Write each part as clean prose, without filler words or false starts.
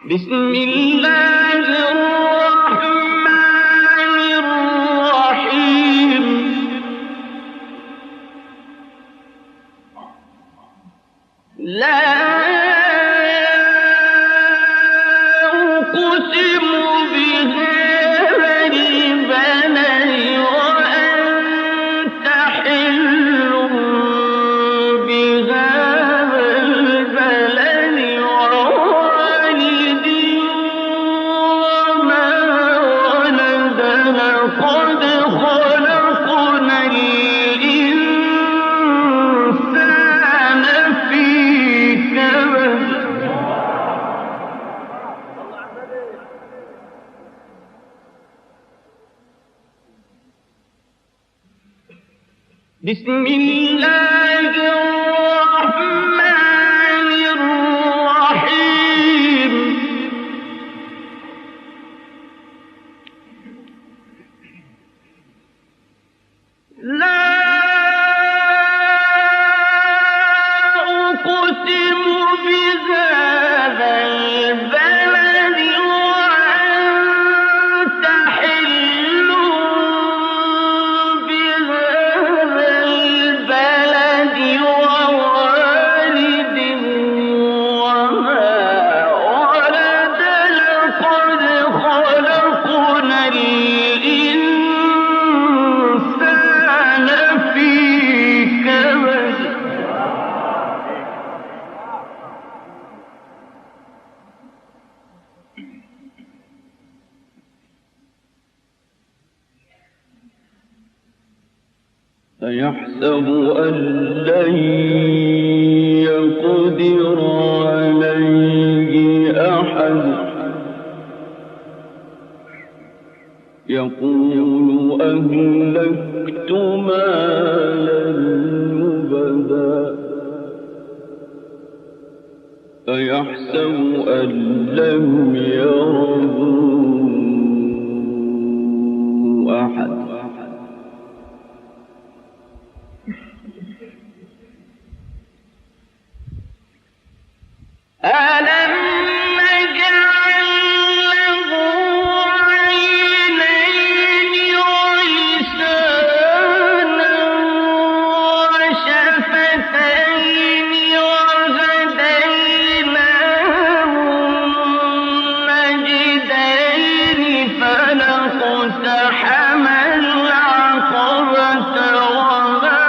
بسم الله الرحمن الرحيم. لا أقسم بهذا البلد وأنت حل بهذا البلد ووالد وما ولد لقد خلقنا الإنسان في كبد. بسم الله الرحمن الرحيم. لا أقسم بهذا البلد وأنت حل بهذا البلد ووالد وما ولد لقد خلقنا الإنسان في كبد. أيحسب أن لن يقدر عليه أحد يقول أهلكت مالا لبدا أيحسب أن لم يره أحد ألم نجعل له عينين ولسانا وشفتين وهديناه النجدين فلاقتحم العقبة وما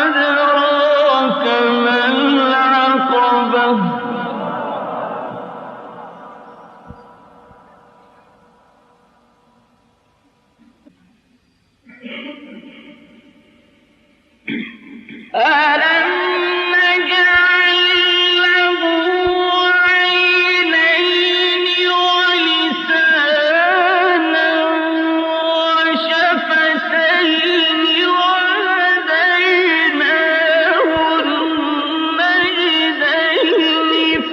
أدراك ما العقبة ألم نجعل له عينين ولسانا وشفتين وهديناه النجدين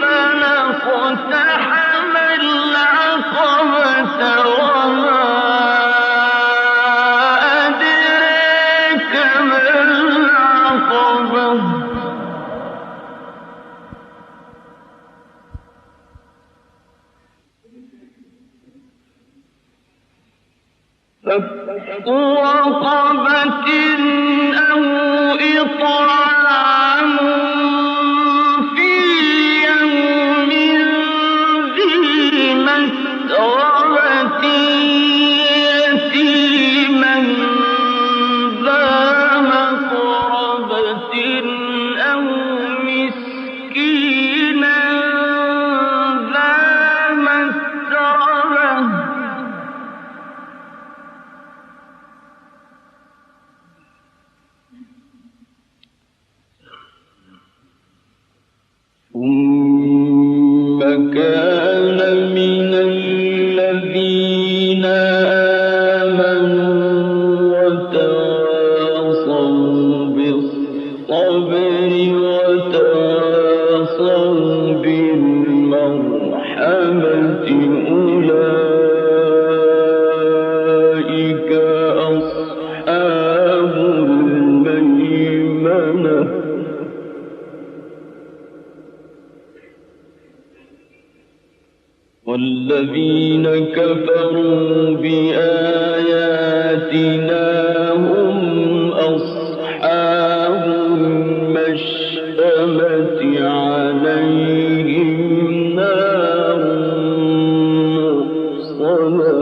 فلاقتحم العقبة وما أدراك ما العقبة فك رقبة أو إطعام في يوم ذي مسغبة يتيما ذا مقربة أو مسكينا ذا مسربة ثم كان من الذين آمنوا وتواصوا بالصبر وتواصوا بالمرحمة أولئك أصحاب الميمنة والذين كفروا بآياتنا هم أصحاب المشأمة عليهم نار مؤصدة.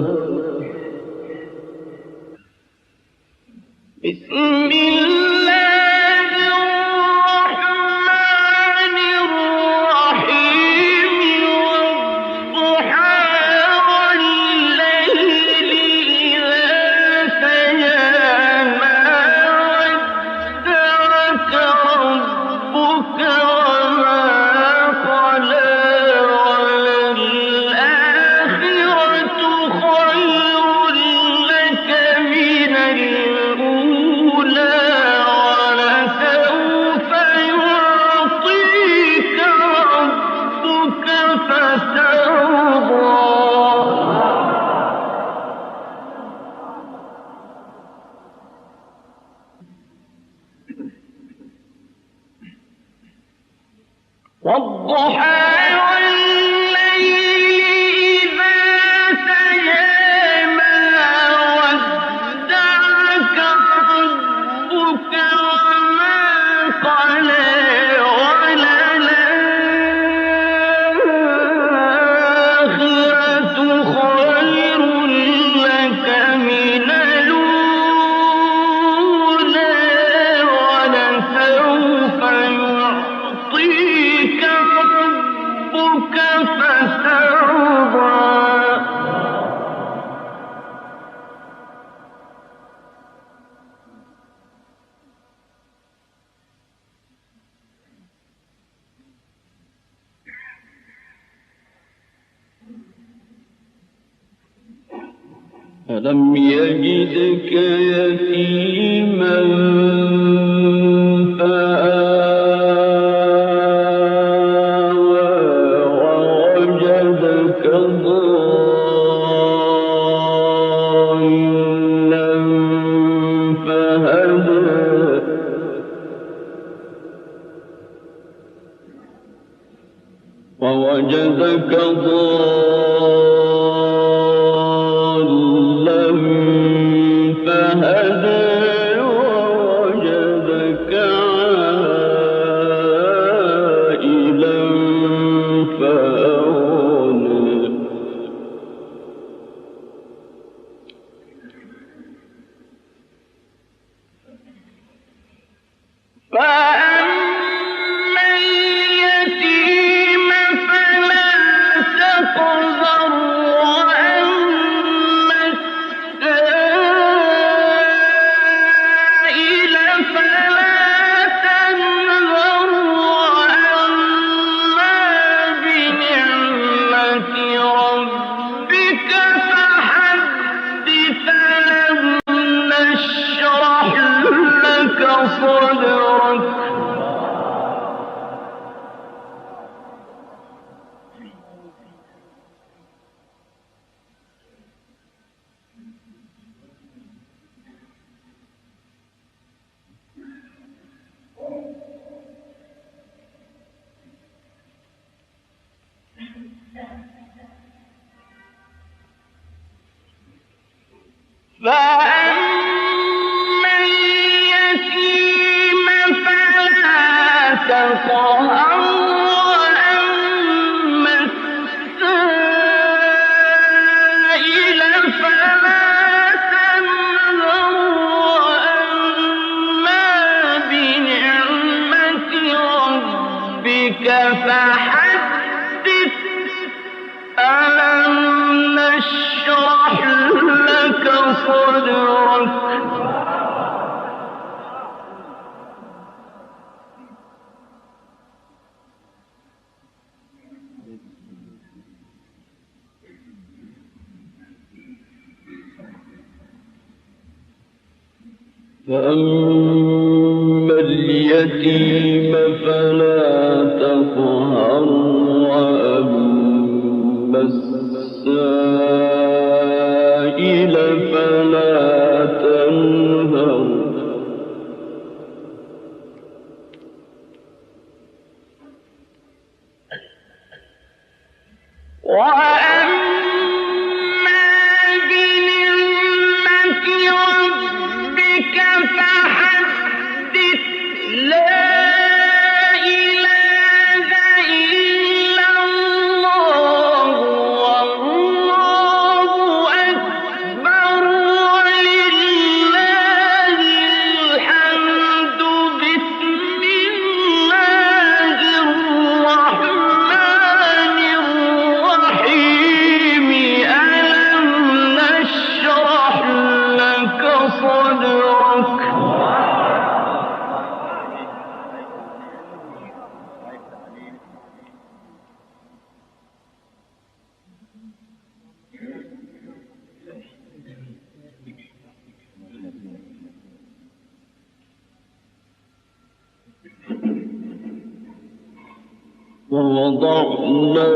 بسم الله الرحمن الرحيم. والضحى والليل إذا سجى ما ودعك ربك وما قلى وللآخرة خير لك من الأولى ولسوف يعطيك ربك فترضى. والضحى والليل إذا سجى ما ودعك ربك وما قلى وللآخرة خير لك من الأولى ولسوف يعطيك ربك فترضى. ألم يجدك يتيما فآوى ووجدك ضالا فهدى ووجدك ضالا فهدى ووجدك عائلا فأغنى. فأما اليتيم فلا تقهر وأما السائل فلا تنهر وأما بنعمة ربك فحدث. ألم نشرح لك صدرك. فأما اليتيم فلا تقهر وأما السائل فلا تنهر وأما بنعمة ربك فحدث. ألم نشرح لك صدرك. فأما اليتيم فلا تقهر وأما السائل فلا تنهر وأما ووضعنا